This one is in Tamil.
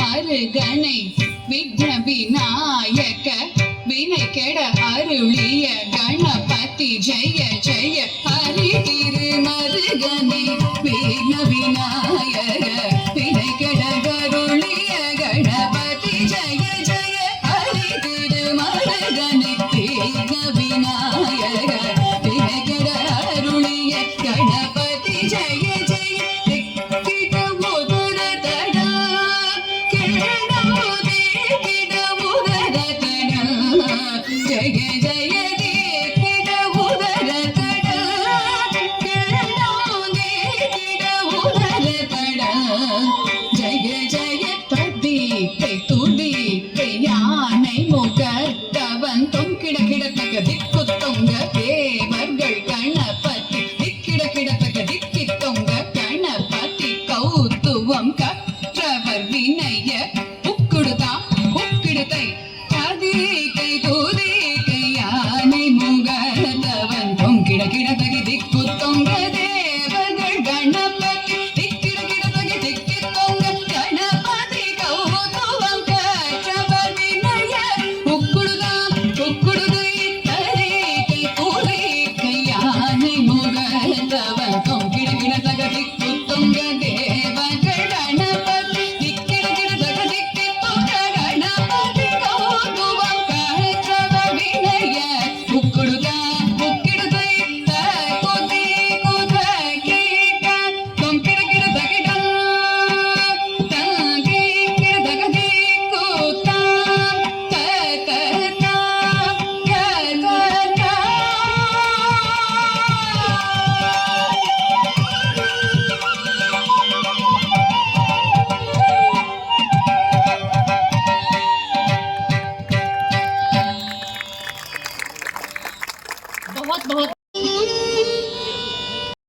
மருகனை விக்ன விநாயக வினை கெட அருளிய கணபதி ஜெய ஜெய ஹரி திரு மருகனை விக்ன விநாயக வினை கெட அருளிய கணபதி ஜெய ஜெய ஹரி திரு மருகனை விக்ன விநாயக வினை கெட அருளிய கணபதி ஜெய ஜெய திக்குத்தொங்க தேவர்கள் கணபதி திக்கிட கிடத்தக்க திக்கி தொங்க கணபதி கௌத்துவம் கற்றவர் வினய உக்குடுதான் உக்கிடுதை கதிகை தூதிகை யானை முகத்தவன் தொங்கிட கிடத்தகி திக்கு தொங்க தேவர்கள் கணபதி திக்கிட கிடத்தகி திக்கி தொங்க கணபதி கௌத்துவம் கற்றவர் வினய உக்குடுதான் உக்குடுதை बहुत बहुत